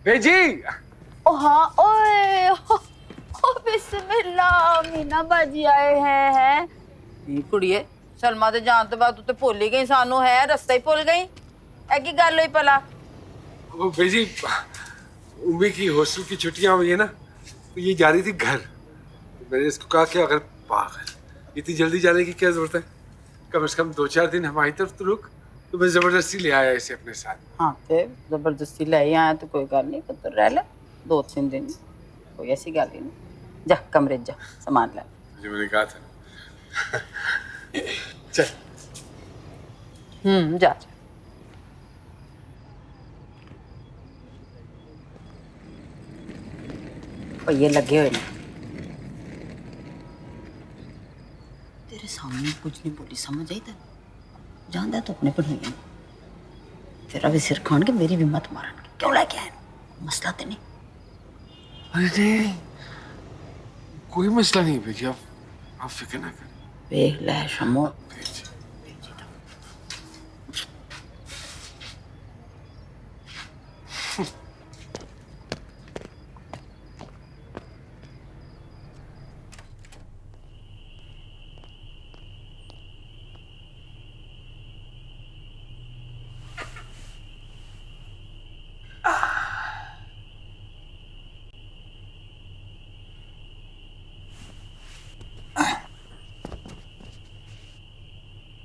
बेजी। ओ हाँ, ओए ओ बिस्मिल्लाह, मीना बाजी आए हैं। नी कुड़िए, सलमा ते जान तो बाद तू ते भुल ही गई, सानू है रस्ता ही भुल गई। ऐ की गल हुई भला? वो बेजी, उम्मी की हॉस्टल की छुट्टियां हुई है ना, तो ये जा रही थी घर। तो मैंने इसको कहा कि अगर पागल इतनी जल्दी जाने की क्या जरूरत है, कम से कम 2-4 दिन हमारी तरफ तो रुक। तो मैं जबरदस्ती ले आया इसे अपने साथ। हाँ ते जबरदस्ती ले ही आया तो कोई गल नहीं, पुत्र रह ले 2-3 दिन, कोई ऐसी गल ही नहीं। जा कमरे जा, सामान ले। तुझे मैंने कहा था ना। चल। जा जा। और ये लगे हुए हैं तेरे सामने, कुछ नहीं बोली, समझ आई तेन? जानदा तो अपने पढ़ाई तेरा भी सिर खान के मेरी भी मत मारन के। क्यों लेके आए? मसला तो नहीं? अरे कोई मसला नहीं बेजी, आप फिक्र ना कर। देख ले शमो,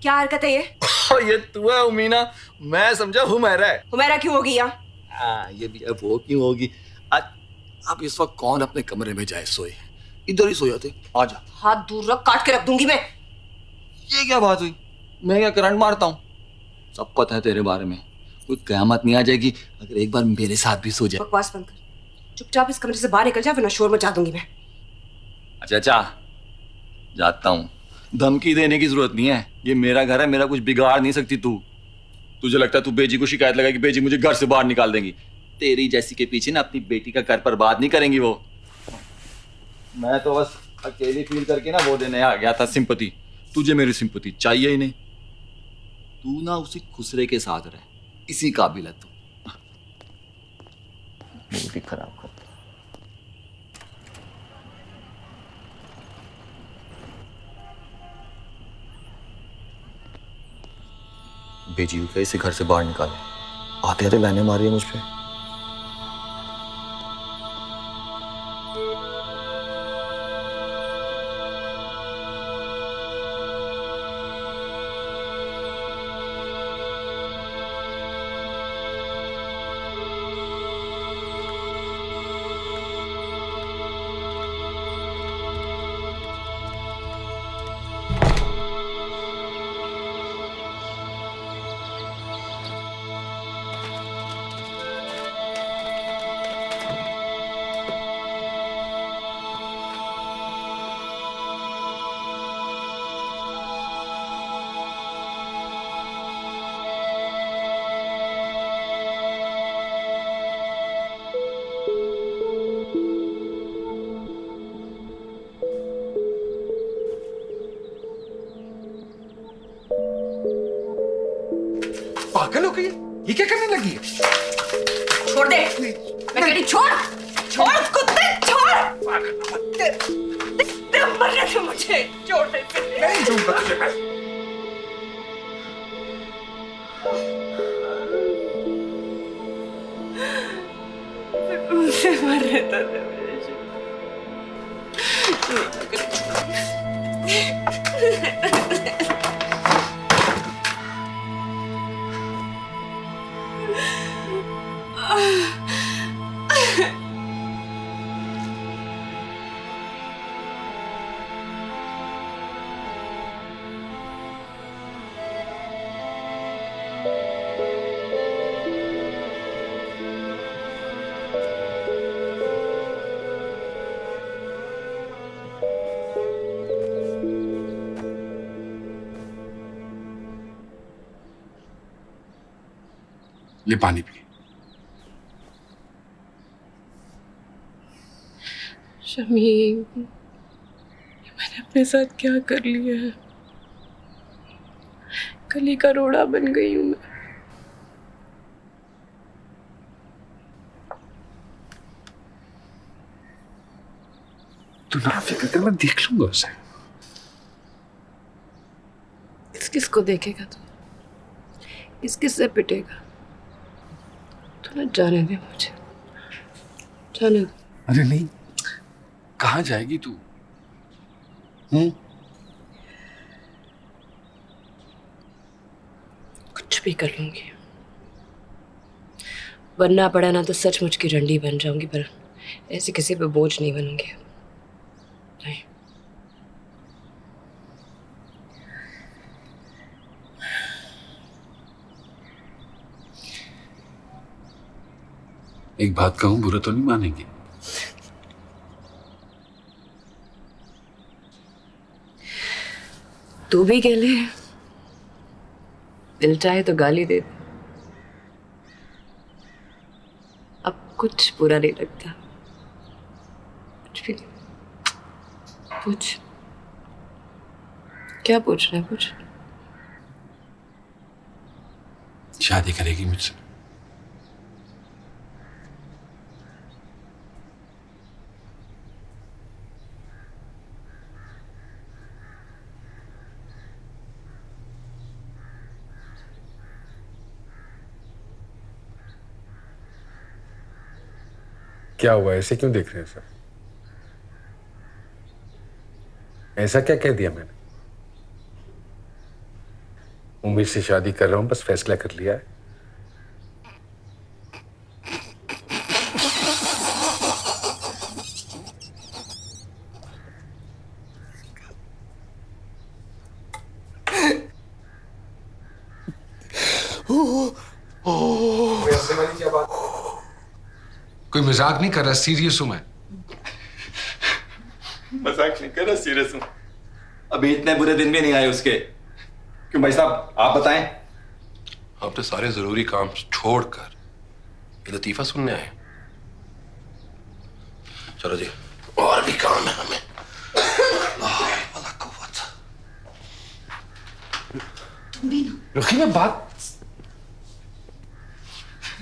क्या हरकत है ये? ये तू है उमीना, मैं समझा हुमैरा है। हुमैरा क्यों होगी यहाँ? हाँ ये भी है, वो क्यों होगी। आज अब इस वक्त कौन अपने कमरे में जाए सोए, इधर ही सो जाते। आजा। हाथ दूर रख, काट के रख दूंगी मैं। ये क्या बात हुई? मैं क्या करंट मारता हूँ? सब पता है तेरे बारे में, कोई कयामत नहीं आ जाएगी अगर एक बार मेरे साथ भी सो जाए। बकवास बंद कर, चुपचाप इस कमरे से बाहर निकल जा वरना शोर मचा दूंगी मैं। अच्छा जाता हूँ, धमकी देने की जरूरत नहीं है, ये मेरा घर है, मेरा कुछ बिगाड़ नहीं सकती तू। तुझे लगता है तू बेजी को शिकायत लगाएगी, बेजी मुझे घर से बाहर निकाल देंगी? तेरी जैसी के पीछे ना अपनी बेटी का घर बर्बाद नहीं करेंगी वो। मैं तो बस अकेली फील करके ना वो देने आ गया था सिंपैथी। तुझे मेरी सिंपैथी चाहिए ही नहीं, तू ना उसी खुसरे के साथ रह, इसी काबिल है तू। मूड ही खराब कर। बेजी को कैसे घर से बाहर निकाले, आते आते लाने मारी है मुझ पे। पागल हो गई, ये क्या करने लगी है? छोड़ दे, मैं कह रही छोड़, छोड़ कुत्ते, छोड़। तेरा मरने से मुझे छोड़ दे। नहीं दूंगा तुझे मैं। मुझसे मर रहता था ले पानी पी। शमीम, मैंने अपने साथ क्या कर लिया है? कली का रोड़ा बन गई हूं मैं। तू ना फिक्र कर, मैं देख लूंगा उसे। किसको देखेगा तू? किस से पिटेगा? तू ना जाने दे मुझे, जाने दे। अरे नहीं, कहाँ जाएगी तू? कुछ भी कर लूंगी, बनना पड़ा ना तो सचमुच की रंडी बन जाऊंगी, पर ऐसे किसी पे बोझ नहीं बनूंगी। नहीं। एक बात कहूं, बुरा तो नहीं मानेंगे? तू भी कह ले, दिल चाहे तो गाली दे दे, अब कुछ बुरा नहीं लगता, कुछ भी नहीं। पूछ, क्या पूछना है? पूछ। शादी करेगी मुझसे? क्या हुआ, ऐसे क्यों देख रहे हैं सर? ऐसा क्या कह दिया मैंने? उम्मीद से शादी कर रहा हूं, बस फैसला कर लिया है। ऐसे वाली क्या बात? कोई मजाक नहीं कर रहा, सीरियस हूं मैं। मजाक नहीं कर रहा, सीरियस हूँ। अभी इतने बुरे दिन भी नहीं आए उसके। क्यों भाई साहब, आप बताएं। आप तो सारे जरूरी काम छोड़कर ये लतीफा सुनने आए। चलो जी, और भी काम है हमें। भला कुव्वत। रुकी, मैं बात।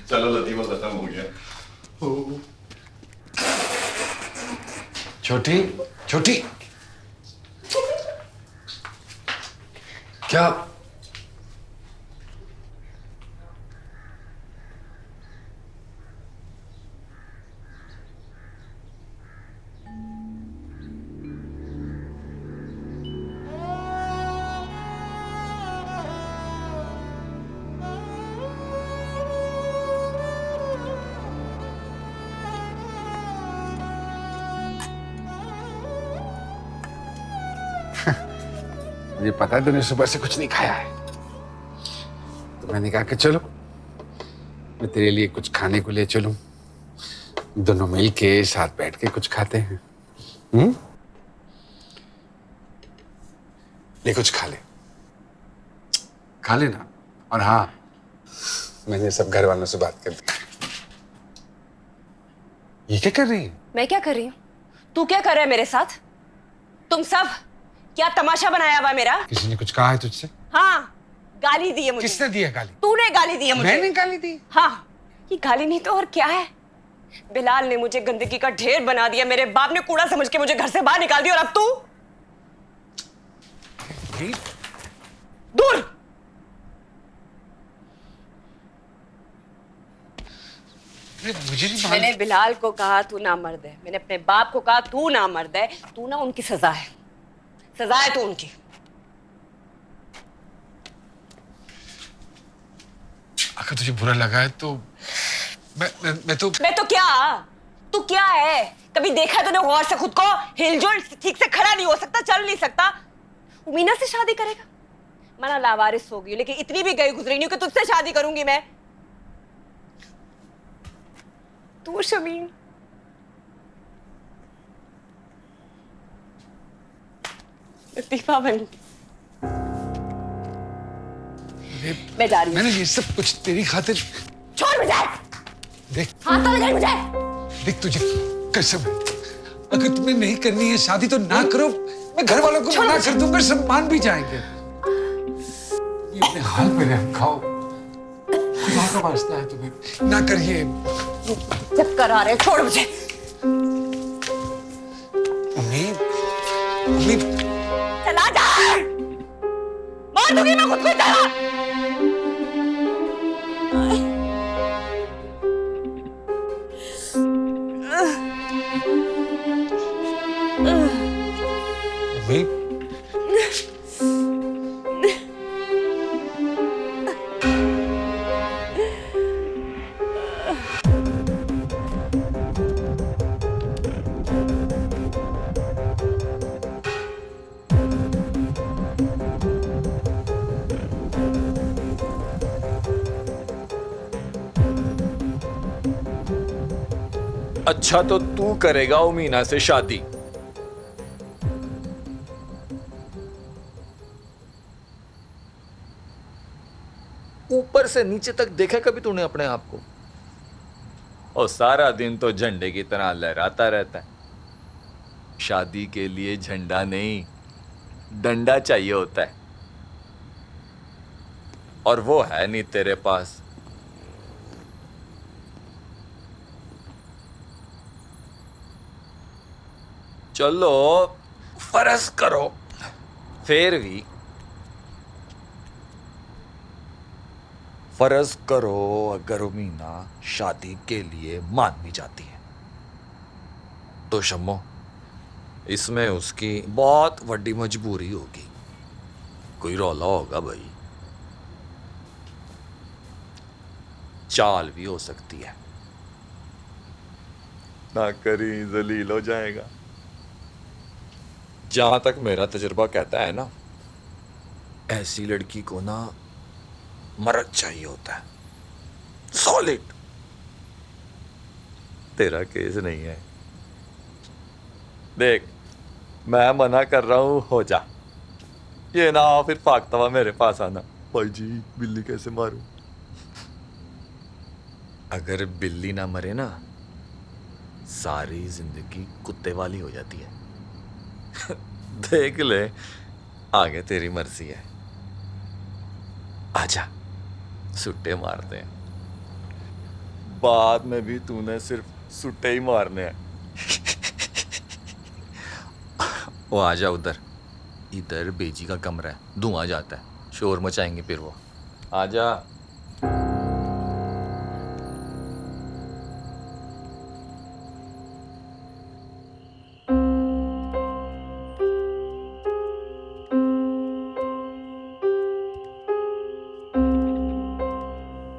चलो लतीफा खत्म हो गया। छोटी छोटी, क्या? मुझे पता है तूने सुबह से कुछ नहीं खाया है, तो मैंने कहा कि चलो मैं तेरे लिए कुछ खाने को ले चलूं, दोनों मिल के साथ बैठ के कुछ खाते हैं। ले, कुछ खा ले, खा लेना। और हाँ, मैंने सब घर वालों से बात कर दी। ये क्या कर रही है? मैं क्या कर रही हूँ? तू क्या कर रहा है मेरे साथ? तुम सब क्या तमाशा बनाया हुआ मेरा? किसी ने कुछ कहा है तुझसे? हाँ, गाली दी है मुझे। किसने दी है गाली? तूने गाली दी है मुझे। मैंने गाली दी? हाँ, ये गाली नहीं तो और क्या है? बिलाल ने मुझे गंदगी का ढेर बना दिया, मेरे बाप ने कूड़ा समझ के मुझे घर से बाहर निकाल दिया, और अब तू दूर। मुझे नहीं मालूम। मैंने बिलाल को कहा तू ना मर्द है, मैंने अपने बाप को कहा तू ना मर्द है, तू ना उनकी सजा है, सजा है तू उनकी। अगर तुझे बुरा लगा है तो मैं तो क्या? तू क्या है? कभी देखा तूने गौर से खुद को? हिलजुल ठीक से खड़ा नहीं हो सकता, चल नहीं सकता। उमीना से शादी करेगा? मना लावारिस होगी, लेकिन इतनी भी गई गुजरी नहीं हूं कि तुझसे शादी करूंगी मैं। तू शमीम, लतीफा बन। मैं जा रही हूं। मैंने ये सब कुछ तेरी खातिर। छोड़ मुझे। देख, हाथ तो लगा मुझे। देख तुझे कसम है, अगर तुम्हें नहीं करनी है शादी तो ना करो। मैं घर वालों को मना कर दूंगा, सब मान भी जाएंगे। ये अपने हाल पे रह, खाओ, खुदा का वास्ता है तुम्हें, ना करिए। चक्कर आ रहे हैं, छोड़ मुझे। अम्मी, उम्मीद चला जा, मार दूंगी मैं खुद को। चला उम्मीद अच्छा तो तू करेगा उमीना से शादी? ऊपर से नीचे तक देखा कभी तूने अपने आप को? और सारा दिन तो झंडे की तरह लहराता रहता है। शादी के लिए झंडा नहीं, डंडा चाहिए होता है, और वो है नहीं तेरे पास। चलो फर्ज करो, फिर भी फर्ज करो अगर उमीना शादी के लिए मान भी जाती है तो शम्मो, इसमें उसकी बहुत बड़ी मजबूरी होगी, कोई रौला होगा भाई, चाल भी हो सकती है, ना करी जलील हो जाएगा। जहां तक मेरा तजुर्बा कहता है ना, ऐसी लड़की को ना मर्द चाहिए होता है, सॉलिड। तेरा केस नहीं है। देख, मैं मना कर रहा हूं, हो जा, ये ना फिर फाकता हुआ मेरे पास आना, भाई जी बिल्ली कैसे मारूं। अगर बिल्ली ना मरे ना, सारी जिंदगी कुत्ते वाली हो जाती है। देख ले, आगे तेरी मर्जी है। आजा, सुट्टे मारते हैं, बाद में भी तूने सिर्फ सुट्टे ही मारने हैं। वो आजा उधर, इधर बेजी का कमरा है, धुआं जाता है, शोर मचाएंगे फिर वो। आजा।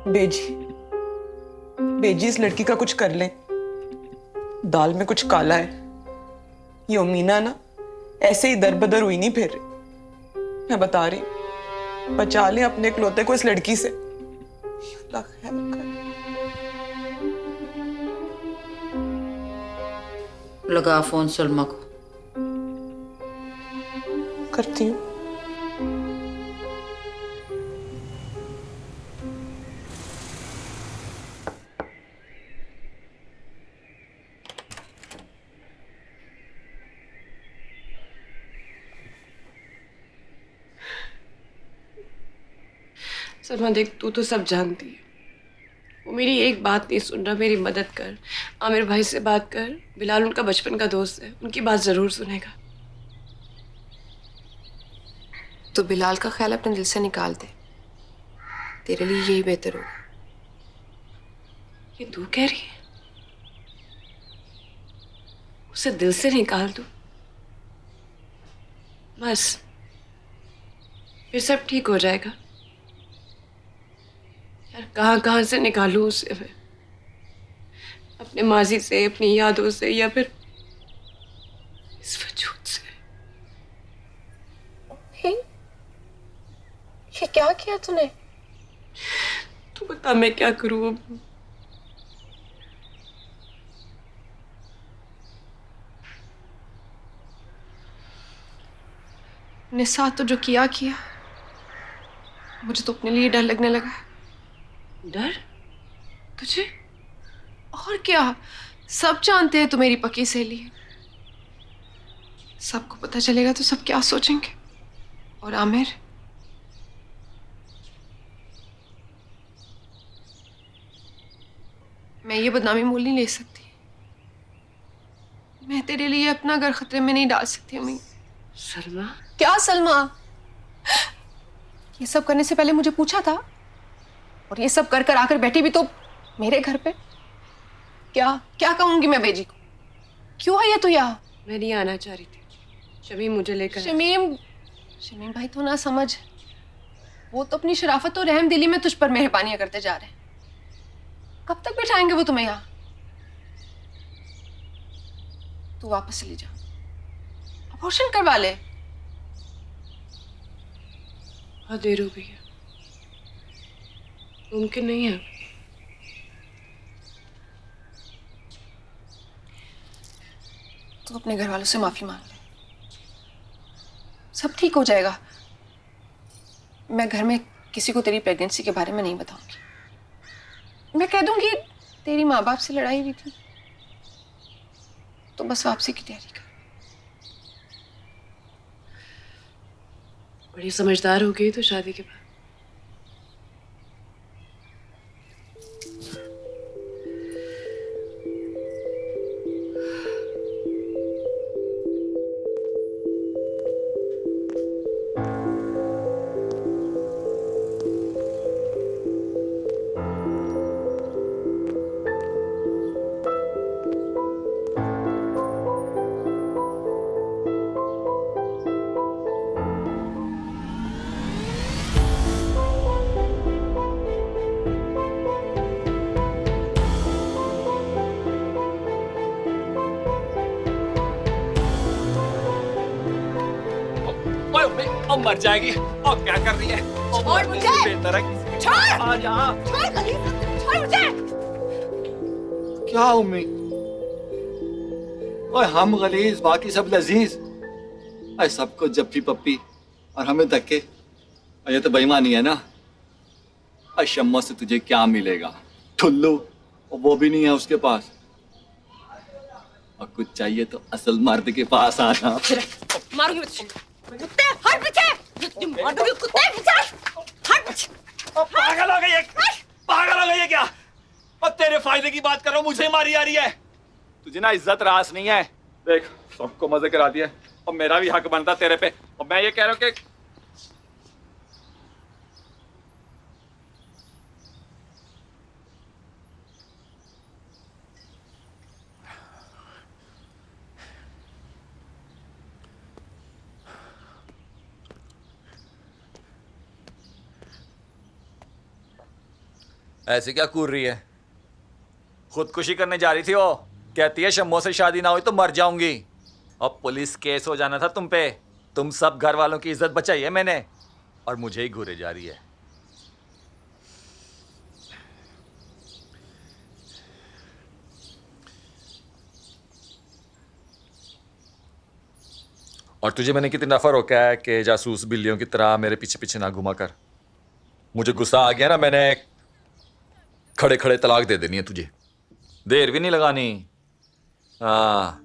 बेजी, बेजी इस लड़की का कुछ कर ले, दाल में कुछ काला है। ये उमीना ना ऐसे ही दर बदर हुई नहीं फिर, मैं बता रही, बचा ले अपने इकलौते को इस लड़की से। अल्लाह खैर करे। लगा फोन सलमा को। करती हूँ। सलमा देख, तू तो सब जानती है, वो मेरी एक बात नहीं सुन रहा। मेरी मदद कर, आमिर भाई से बात कर, बिलाल उनका बचपन का दोस्त है, उनकी बात जरूर सुनेगा। तो बिलाल का ख्याल अपने दिल से निकाल दे, तेरे लिए यही बेहतर होगा। ये तू कह रही है उसे दिल से निकाल दूं? बस फिर सब ठीक हो जाएगा। यार कहाँ कहाँ से निकालूं उसे मैं, अपने माजी से, अपनी यादों से, या फिर इस वजूद से। ये क्या किया तूने? तू बता मैं क्या करूं अब? ने साथ तो जो किया किया, मुझे तो अपने लिए डर लगने लगा है। डर? तुझे? और क्या, सब जानते हैं तू मेरी पक्की सहेली है। सबको पता चलेगा तो सब क्या सोचेंगे। और आमिर, मैं ये बदनामी मोल नहीं ले सकती। मैं तेरे लिए अपना घर खतरे में नहीं डाल सकती अम्मी। सलमा? क्या सलमा? ये सब करने से पहले मुझे पूछा था? और ये सब कर कर आकर बैठी भी तो मेरे घर पे। क्या क्या कहूंगी मैं बेजी को? क्यों है ये तो यहाँ? मैं नहीं आना चाह रही थी। शमीम मुझे लेकर शमीम भाई तो ना समझ, वो तो अपनी शराफत और रहम दिली में तुझ पर मेहरबानियां करते जा रहे हैं। कब तक बिठाएंगे वो तुम्हें यहाँ? तू वापस चली जा, अबॉर्शन करवा ले। बहुत देर हो गई है, मुमकिन नहीं है। तू अपने घर वालों से माफी मांग ले, सब ठीक हो जाएगा। मैं घर में किसी को तेरी प्रेगनेंसी के बारे में नहीं बताऊंगी। मैं कह दूंगी तेरी माँ बाप से लड़ाई हुई थी, तो बस वापसी की तैयारी कर। बड़ी समझदार हो गई तो शादी के बाद। अब मर जाएगी। और क्या कर रही है? छोड़ मुझे। छोड़। आ जा। छोड़ खलील, छोड़ मुझे। क्या उम्मी? ओए हम गलीज, बाकी सब लजीज। अरे सबको जप्पी पप्पी और हमें धक्के। और ये तो बेईमानी है ना। अरे शम्मा से तुझे क्या मिलेगा? ठुल्लू, और वो भी नहीं है उसके पास। और कुछ चाहिए तो असल मर्द के पास आना। मारूंगी मैं। कुत्ते हट पीछे, मार दूंगी कुत्ते पीछे, हट पीछे। पागल हो गई है? पागल हो गई है क्या? और तेरे फायदे की बात कर रहा हूँ, मुझे मारी आ रही है। तुझे ना इज्जत रास नहीं है। देख सबको मजे करा दिया और मेरा भी हक बनता तेरे पे। और मैं ये कह रहा हूँ कि ऐसे क्या कूद रही है? खुदकुशी करने जा रही थी वो। कहती है शम्मो से शादी ना हुई तो मर जाऊंगी। अब पुलिस केस हो जाना था तुम पे। तुम सब घर वालों की इज्जत बचाई है मैंने, और मुझे ही घूरे जा रही है। और तुझे मैंने कितनी नफर रोका है कि जासूस बिल्लियों की तरह मेरे पीछे पीछे ना घुमा कर। मुझे गुस्सा आ गया ना, मैंने खड़े खड़े तलाक दे देनी है तुझे। देर भी नहीं लगानी। हाँ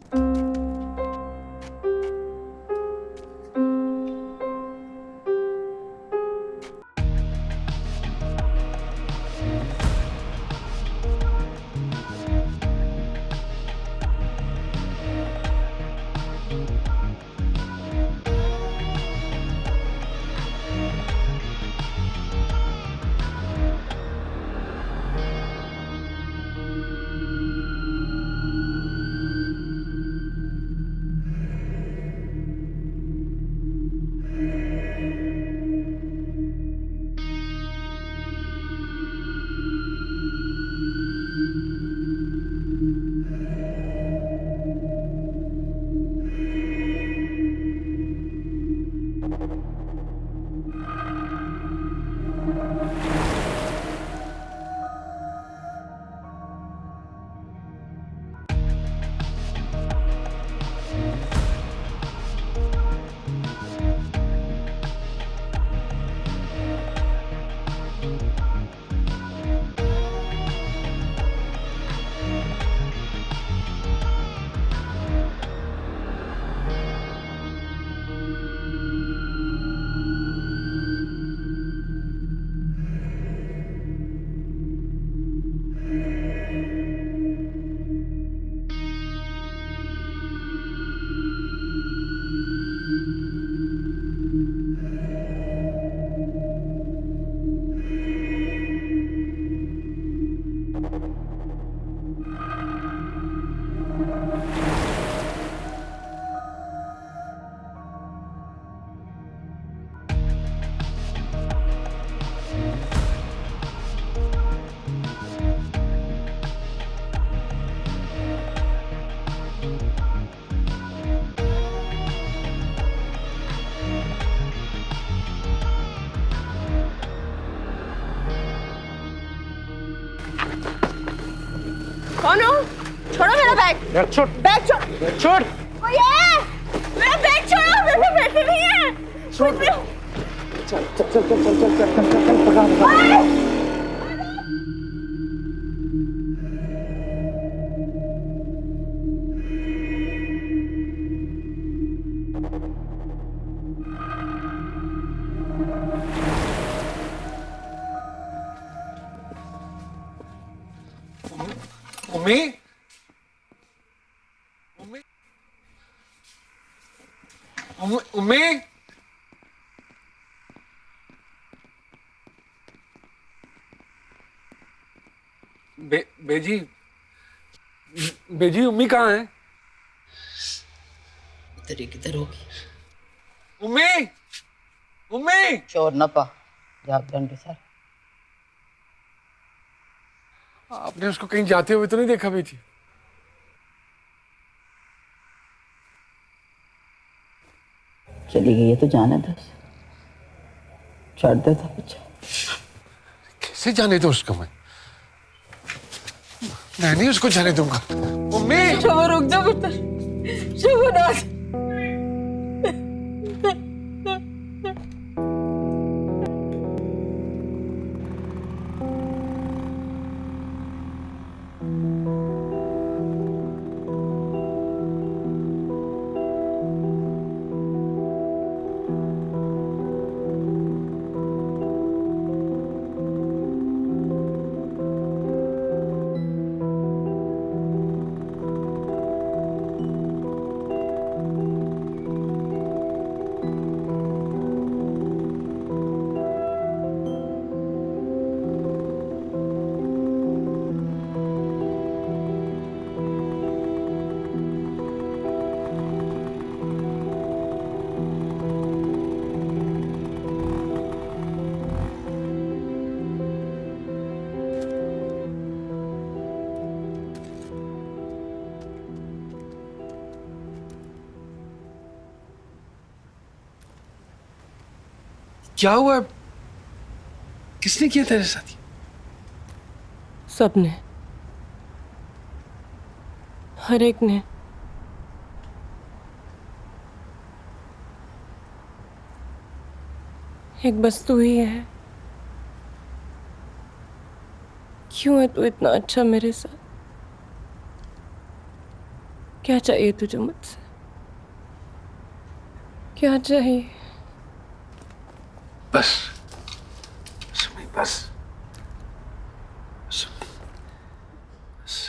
बैग बैग छोड़, बैग छोड़ बैग छोड़, ओ ये मेरा बैग छोड़ो, मेरे पास पैसे नहीं है। छोड़। कुछ भी हो। चल चल चल चल चल चल चल चल चल पकड़ा पकड़ा। उम्मी, उम्मी, उम्मी, बेजी, बेजी उम्मी कहाँ है? इधर ही किधर होगी? उम्मी, उम्मी, शोर न पा, जाते हैं सर। आपने उसको कहीं जाते हुए तो नहीं देखा बेजी? चली गई है तो जाने दो, छोड़ दे तो कुछ। कैसे जाने दो उसको मैं नहीं उसको जाने दूंगा। उम्मी, शुभ रुक जाओ पुत्र, शुभ नाथ। क्या हुआ? किसने किया तेरे साथ? सबने, हर एक ने। एक बस तू ही है। क्यों है तू इतना अच्छा मेरे साथ? क्या चाहिए तुझे मुझसे? क्या चाहिए? बस सुमी, बस सुमी, बस।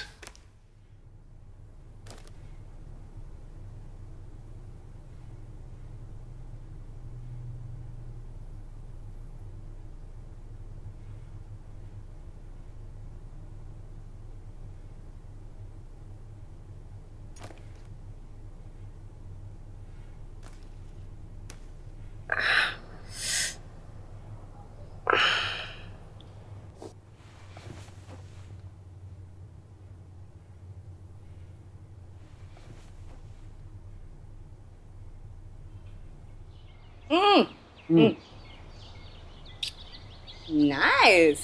नाइस।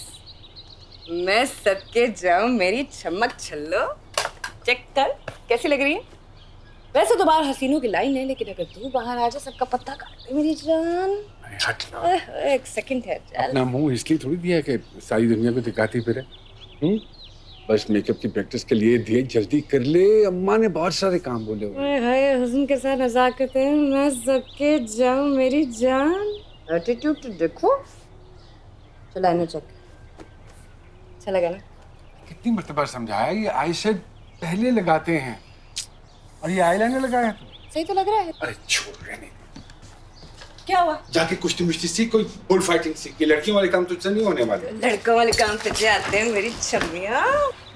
मैं सबके जाऊं मेरी चमक छल्लो। चेक कर कैसी लग रही है। वैसे तो बाहर हसीनों की लाइन है, लेकिन अगर तू बाहर आ जा सबका पत्ता काट दे मेरी जान। हट ना। एक सेकंड है, चल। अपना मुंह इसलिए थोड़ी दिया है कि सारी दुनिया को दिखाती फिरे। बस मेकअप की प्रैक्टिस के लिए दिए, जल्दी कर ले, अम्मा ने बहुत सारे काम बोले हुए। हाय हुस्न के साथ मजाक करते हैं। मैं सबके जाऊं मेरी जान। एटीट्यूड तो देखो। चल आईना चेक। अच्छा लगा ना? कितनी मर्तबा समझाया, ये आई शेड पहले लगाते हैं और ये आईलाइनर लगाया है। सही तो लग रहा है। अरे छोड़, रहने दे। क्या हुआ? जाके कुश्ती मुश्ती सीख, कोई बुल फाइटिंग सीख। ये लड़कियों वाले काम तुझसे नहीं होने वाले। लड़कों वाले काम तुझे आते हैं मेरी छमिया।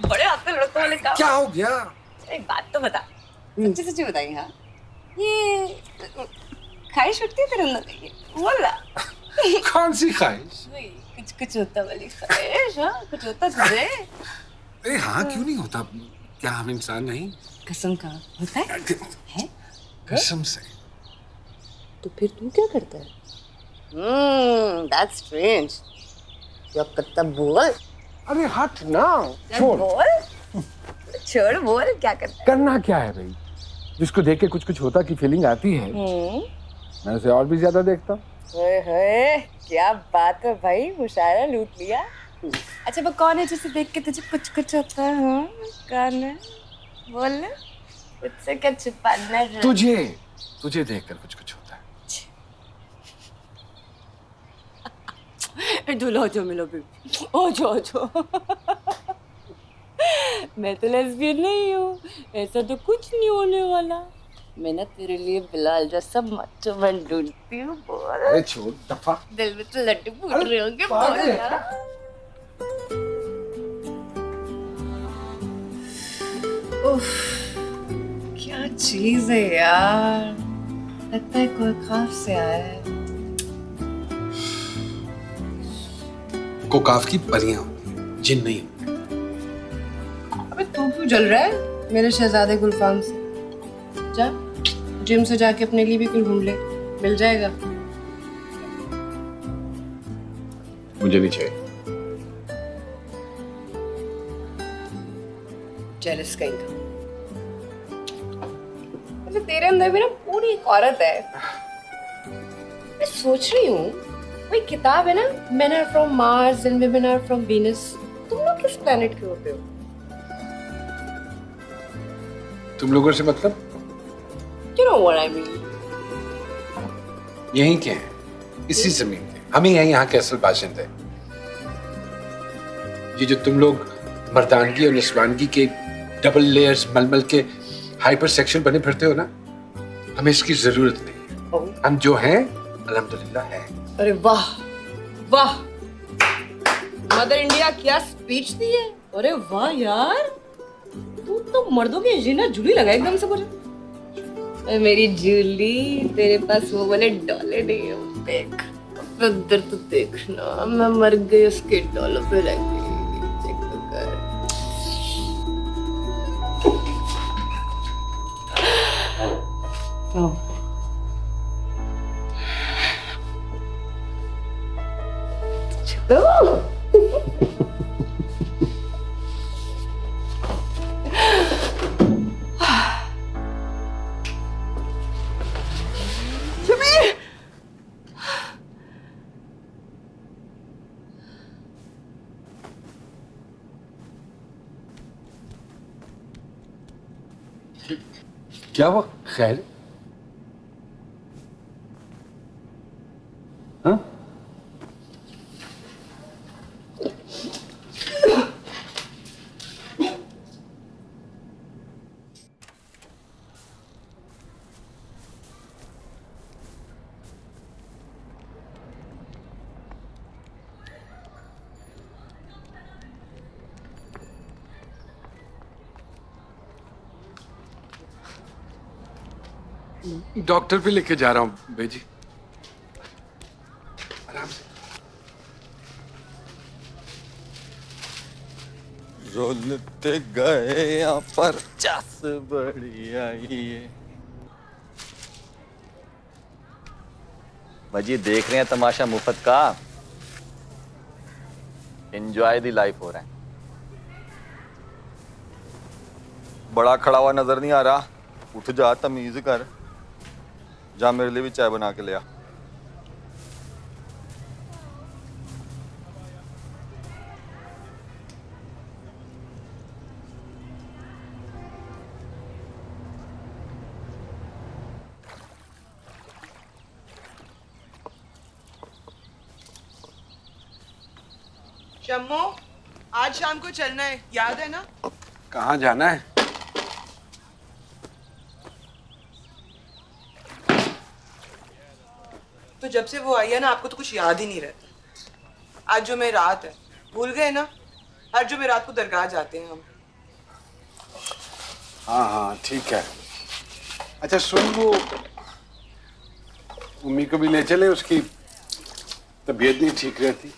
बड़े आते हैं लड़कों वाले काम। क्या हो गया? एक बात तो बता, सच्ची सच्ची बताई। हाँ, ये ख्वाहिश उठती है तेरे अंदर? ये बोला। कौन सी ख्वाहिश? कुछ कुछ होता वाली ख्वाहिश। हाँ, कुछ होता तुझे? अरे हाँ, क्यों नहीं होता? क्या हम इंसान नहीं? कसम का होता है? कसम से। तो फिर तू क्या करता है? That's strange. क्या करता बोल? अरे हट ना, चल छोड़। बोल। छोड़ बोल क्या करना करना क्या है भाई? जिसको देख के कुछ कुछ होता की फीलिंग आती है, मैं उसे और भी ज्यादा देखता हूँ। है। क्या बात है भाई, मुशायरा लूट लिया। अच्छा वो कौन है जिसे देख के तुझे कुछ कुछ होता है? हाँ कौन है बोल ना, तुझसे क्या छुपाना है? तुझे देखकर कुछ कुछ होता है। दूल्हा जो मिलो भी ओ जो मैं तो लेस्बियन नहीं हूँ, ऐसा तो कुछ नहीं होने वाला। मैं ना तेरे लिए बिलाल जैसा मच्चो बन ढूंढती हूँ। बोल अरे छोड़ दफा। दिल में तो लड्डू फूट रहे होंगे। बोल ना। उफ, क्या चीज है यार, लगता है कोई ख्वाब से आया है। कोकाफ की परियां होती हैं, जिन नहीं होती। अबे तू क्यों जल रहा है मेरे शहजादे गुलफाम से? जा जिम से जाके अपने लिए भी कुछ ढूंढ ले, मिल जाएगा। मुझे नहीं चाहिए। जेलस कहीं का। मतलब तेरे अंदर भी ना पूरी एक औरत है। मैं सोच रही हूँ कोई किताब है ना, Men are from Mars and women are from Venus, तुम लोग किस प्लेनेट के होते हो? तुम लोगों से मतलब? You know what I mean? यहीं के हैं, इसी जमीन के। हम ही हैं यहाँ के असल बाशिंदे। ये जो तुम लोग मर्दानगी और निस्वानगी के डबल लेयर्स मलमल के हाइपर सेक्शन बने फिरते हो ना, हमें इसकी जरूरत नहीं है। हम जो हैं अल्हम्दुलिल्लाह है। अरे वाह वाह, मदर इंडिया क्या स्पीच दी है। अरे वाह यार, तू तो मर्दों की जीना जूली लगा एकदम से मुझे। मेरी जूली, तेरे पास वो वाले डॉलर नहीं है, देख उधर तो देखना, मैं मर गई उसके डॉलर पे रह गई। चेक तो कर। चलो क्या हुआ? खैर? हाँ? डॉक्टर पे लेके जा रहा हूँ बेजी, आराम से। रोलते गए यहाँ पर चस बड़ी आई है। भाजी देख रहे हैं तमाशा मुफ्त का, एंजॉय दी लाइफ हो रहा है। बड़ा खड़ा हुआ नजर नहीं आ रहा, उठ जा, तमीज कर, जा मेरे लिए भी चाय बना के ले आ। शम्मू, आज शाम को चलना है, याद है ना? कहाँ जाना है? तो जब से वो आई है ना, आपको तो कुछ याद ही नहीं रहता। आज जो मैं रात है, भूल गए ना? हर जो मैं रात को दरगाह जाते हैं हम। हाँ हाँ ठीक है। अच्छा सुन, वो मम्मी को भी ले चले, उसकी तबीयत नहीं ठीक रहती।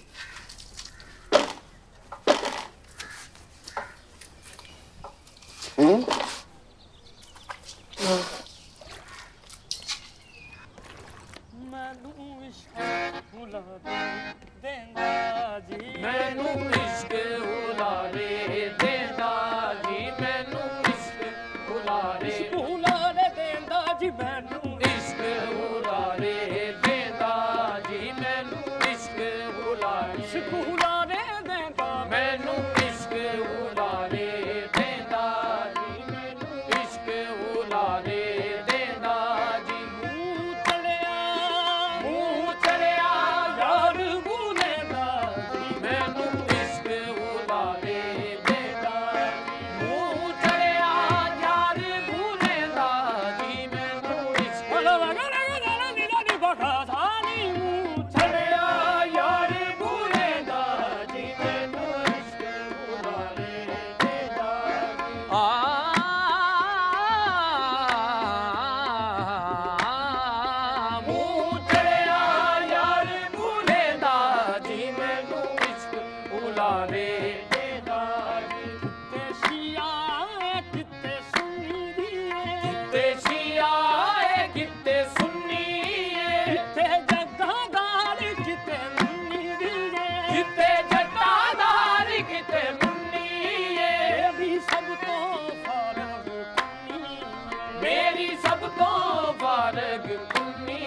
मैनू इश्क उला दे देंदा जी, मैनू उलारे देंदा जी मैनू इश्क उलारे देंदा जी मैनू इश्क उलारे देंदा मैनू इश्क उलारे देंदा जी मैनू इश्क उलारे देंदा जी मुँह चढ़िया यार बूले दा जी मैनू इश्क उलारे देंदा मुँह चढ़िया यार बूले दा जी मैनू इश्क बखासानी मुँह चढ़िया यार बूले दा जी मैनू इश्क उलारे देंदा मुँह चढ़िया यार बूले दा जी मैनू इश्क उलारे देंदा किते शिया किते सुन्नी किते शिया किते सुन्नी किते जगादार किते मुन्नी किते जगादार किते मुन्नी भी सब तो फारग कुन्नी मेरी सब तो फारग कुन्नी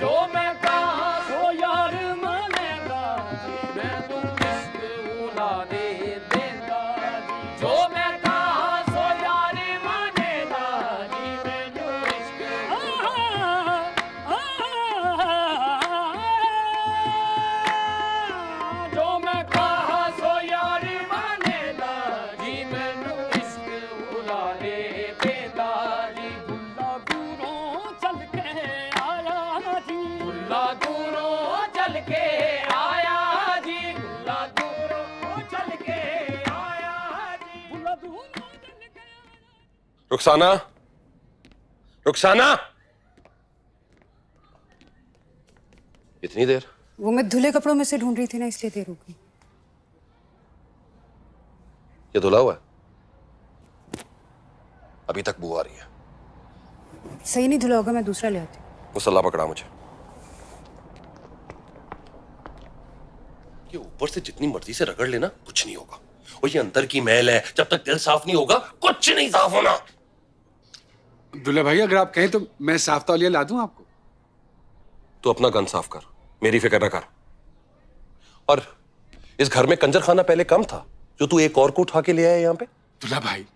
जो मैं कहा सो यार मानेगा जी मैनू इश्क उलारे देंदा जो मैं कहा सो यार मानेगा जी मैनू इश्क जो मैं कहा सो यार मानेगा जी मैनू इश्क उलारे देंदा जी बुल्ला दूरों चल के आया जी बुल्ला दूरों चल के आया जी बुल्ला दूरों चल के आया जी बुल्ला दूरों चल के रुखसाना, रुखसाना, इतनी देर? वो मैं धुले कपड़ों में से ढूंढ रही थी ना, इसलिए देर हो गई। ये धुला हुआ है? अभी तक बू आ रही है। सही नहीं धुला होगा, मैं दूसरा ले आती हूँ। मुसल्ला पकड़ा मुझे। ये ऊपर से जितनी मर्जी से रगड़ लेना कुछ नहीं होगा। और ये अंदर की मैल है, जब तक दिल साफ नहीं होगा कुछ नहीं साफ होना। दुल्ला भाई अगर आप कहें तो मैं साफ तौलिया ला दूं आपको। तू अपना गन साफ कर, मेरी फिक्र न कर। और इस घर में कंजर खाना पहले कम था, जो तू एक और को उठा के ले आया यहाँ पे। दुल्ला भाई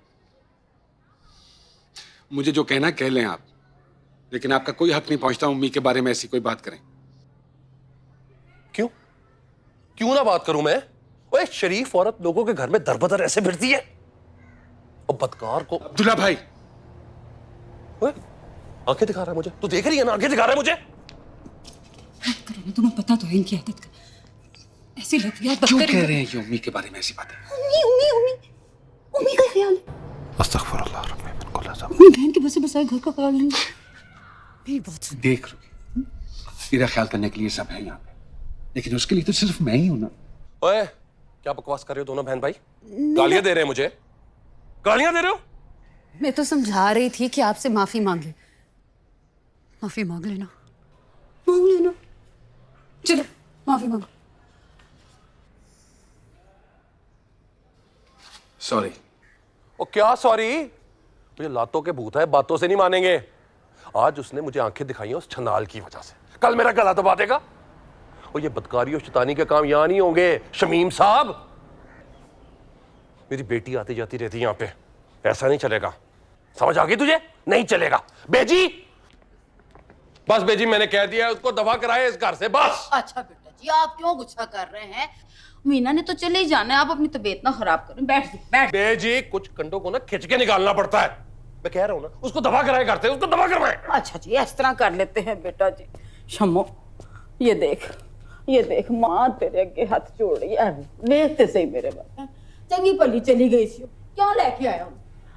मुझे जो कहना कह लें आप, लेकिन आपका कोई हक नहीं पहुंचता उम्मी के बारे में ऐसी कोई बात करें। क्यों? क्यों ना बात करूं मैं? ओए शरीफ औरत लोगों के घर में दरबदर ऐसे फिरती है और बदकार को। अब्दुल्ला भाई ओए आंखें दिखा रहा है मुझे, तू देख रही है ना, आंखें दिखा रहा है मुझे। तुम्हें पता तो है इनकी आदत का। ऐसी लफियात क्यों कह रहे हैं ये उम्मी के बारे में ऐसी बातें? उम्मी का ख्याल है। अस्तगफुरुल्लाह रब्बी मिन कुल्ल ज़ंब। अपनी बहन के बसे बसाए घर का ख्याल नहीं। मेरी बात सुन। देख रुकी, तेरा ख्याल करने के लिए सब है यहाँ पे, लेकिन उसके लिए तो सिर्फ मैं ही हूं ना। ओए क्या बकवास कर रहे हो दोनों बहन भाई? गालियां दे रहे हैं मुझे, गालियां दे रहे हो? मैं तो समझा रही थी कि आपसे माफी मांगे। माफी मांग लेना, मांग लेना। चलो माफी मांगो। सॉरी। ओ क्या सॉरी? मुझे लातों के भूत है, बातों से नहीं मानेंगे। आज उसने मुझे आंखें दिखाई हैं उस छनाल की वजह से, कल मेरा गला दबा देगा। और ये बदकारी और शैतानी के काम यहां नहीं होंगे शमीम साहब। मेरी बेटी आती जाती रहती है यहां पे, ऐसा नहीं चलेगा। समझ आ गई तुझे? नहीं चलेगा। बेजी, बस बेजी मैंने कह दिया, उसको दफा कराए इस घर से बस। अच्छा बेटा जी आप क्यों गुस्सा कर रहे हैं? मीना ने तो चले ही जाना है, आप अपनी तबीयत ना खराब करें। बैठ बैठ। बेजी कुछ कंडों को ना खिंच के निकालना पड़ता है। मैं कह रहा हूं ना, उसको दफा कराए करते, उसको दफा करवाए। अच्छा जी इस तरह कर लेते हैं बेटा जी। शम्मो ये देख मां तेरे अगे हाथ जोड़ रही है, देखते सही मेरे बात। चंगी भली चली गई सी, क्या लेके आया हूं?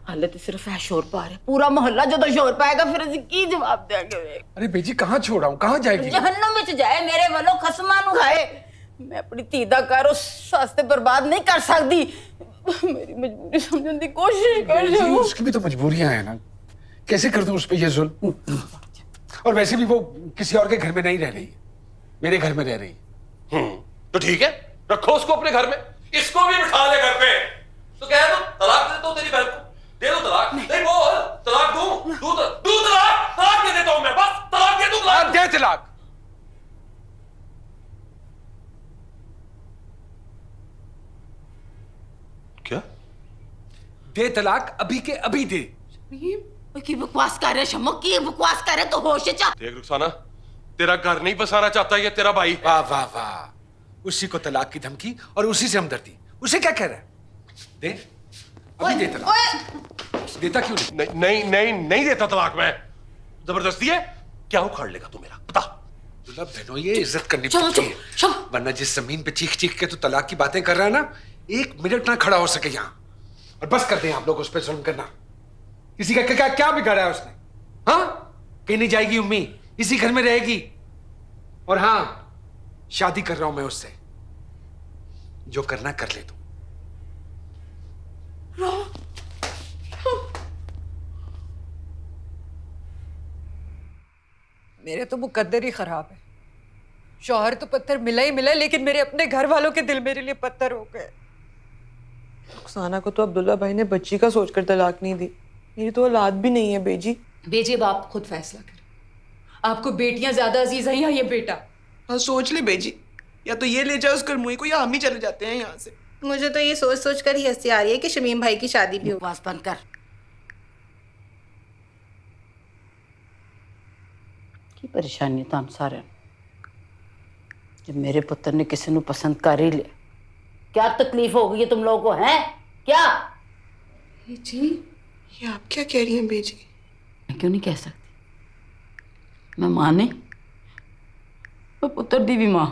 हाले तो सिर्फ है शोर पा रहे, पूरा मोहल्ला जो तो शोर पाएगा फिर असं की जवाब देंगे? अरे बेजी कहाँ छोड़ा हूँ, कहाँ जाएगी? जहन्नम में जाए मेरे वालों, खसमां नूं खाए। मैं अपनी धी दा घर उस वास्ते बर्बाद नहीं कर सकती। मेरी मजबूरी समझने की कोशिश कर रही हूं। उसकी भी तो मजबूरियां हैं ना, कैसे कर दूं उस पे ये जुल्म? और वैसे भी वो किसी और के घर में नहीं रह रही, मेरे घर में रह रही। तो ठीक है, रखो उसको अपने घर में, इसको भी बिठा ले घर पे। तो कह दो तलाक दे दो तेरी बहन को, दे दो तलाक। नहीं बोल, तलाक दूं तलाक, तलाक दे देता हूं मैं, बस तलाक दे दूं, तलाक दे तलाक। क्या? दे तलाक, अभी के अभी दे। की बकवास कर रहे शम्मो, की बकवास कर रहे, तो होश जा। देख रुखसाना, तेरा घर नहीं बसाना चाहता ये तेरा भाई। वाह वाह वाह, उसी को तलाक की धमकी और उसी से हमदर्दी। उसे क्या कह रहा है? दे, अभी दे तलाक। देता क्यों नहीं? नहीं देता तलाक मैं। जबरदस्ती है? क्या उखाड़ लेगा तू मेरा, बता। दुल्हा बहनों, ये इज्जत करनी पड़ती है, वरना जिस जमीन पे चीख चीख के तू तलाक की बातें कर रहा है ना, 1 मिनट ना खड़ा हो सके यहाँ। और बस कर दें आप लोग उस पर जुल्म करना। किसी का क्या बिगाड़ा है उसने? हाँ, कहीं नहीं जाएगी उम्मी, इसी घर में रहेगी। और हाँ, शादी कर रहा हूं मैं उससे, जो करना कर ले तू। मेरे तो मुकद्दर ही खराब है। शौहर तो पत्थर मिला ही मिला, लेकिन मेरे अपने घर वालों के दिल मेरे लिए पत्थर हो गए। रुखसाना को तो अब्दुल्ला भाई ने बच्ची का सोचकर तलाक नहीं दी। मेरी तो औलाद भी नहीं है बेजी। बेजी, अब आप खुद फैसला करें, आपको बेटियां ज्यादा अजीज हैं या ये बेटा? हाँ, सोच ले बेजी, या तो ये ले जाओ उस मुई को, या हम ही चले जाते हैं यहाँ से। मुझे तो ये सोच सोच कर ही हंसी आ रही है कि शमीम भाई की शादी भी हो। बकवास बंद कर। की परेशानी तुम सारे, जब मेरे पुत्र ने किसी को पसंद कर ही लिया, क्या तकलीफ हो गई है तुम लोगों को, हैं? क्या? जी, ये आप क्या कह रही हैं बेजी? मैं क्यों नहीं कह सकती? मैं मां नहीं, मैं पुत्र दी भी मां।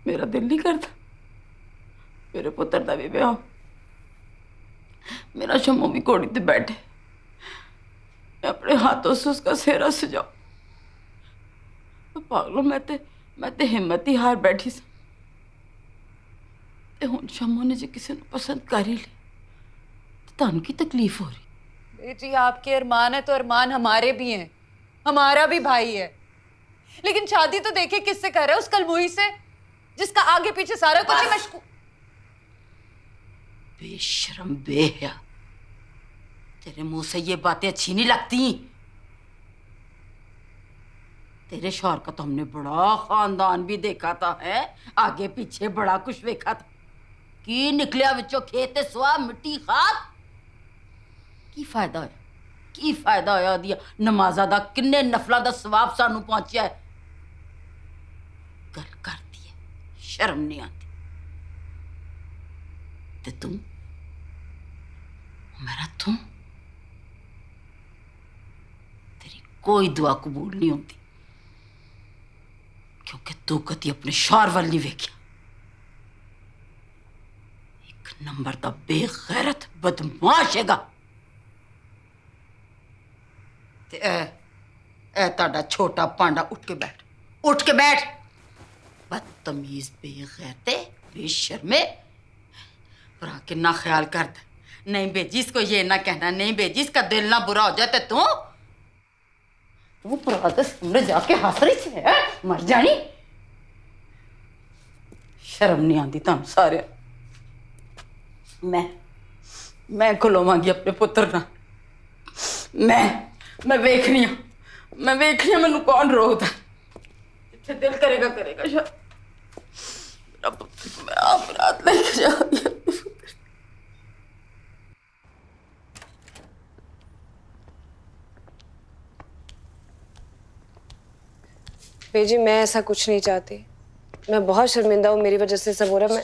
मेरा दिल नहीं करता मेरे पुत्र का भी ब्याह। मेरा शम्मू भी घोड़ी ते बैठे, मैं अपने हाथों से उसका सेहरा सजाऊं। पागलों, मैं ते हिम्मत ही हार बैठी सी। ते हुण शम्मू ने जे किसी को पसंद कर ही लिया, तो तानू की तकलीफ हो रही? बेटी, आपके अरमान है तो अरमान हमारे भी हैं, हमारा भी भाई है। लेकिन शादी तो देखे किससे कर रहा है? उस कलमुही से, जिसका आगे पीछे सारा कुछ ही मशकूल। बेशरम बेहया, तेरे मुंह से ये बातें अच्छी नहीं लगती। तेरे शौहर का तो हमने बड़ा खानदान भी देखा था, है आगे पीछे बड़ा कुछ देखा था। की निकलिया विचों खेत ते सुआ मिट्टी खाद। की फायदा होया? की फायदा होया दिया नमाज़ा दा? किन्ने नफला दा सवाब सानू पहुंचिया है? गल करती है, शर्म नहीं आती। ते तू मेरा तू, तेरी कोई दुआ कबूल नहीं होती, क्योंकि तू कदी अपने शौहर वाल नहीं वेख्या। एक नंबर दा बेगैरत बदमाश हैगा। ते ए ताड़ा छोटा पांडा, उठ के बैठ, उठ के बैठ। बदतमीज, बेगैरते, बेशर्मे। पर आके ना ख्याल कर दे, नहीं बेजी इसको ये ना कहना, नहीं बेजी इसका दिल ना बुरा हो जाए। तू पुराने सामने जाके हंस रही थी, मर जानी। शर्म नहीं आती तुम सारे। मैं खुलोवांगी अपने पुत्र ना। मैं वेखनी हूं, मैनू कौन रोकता। जिथे दिल करेगा करेगा। शायद मैं आप रात लेके जाऊंगी। बेजी, मैं ऐसा कुछ नहीं चाहती। मैं बहुत शर्मिंदा हूँ, मेरी वजह से सब हो रहा है। मैं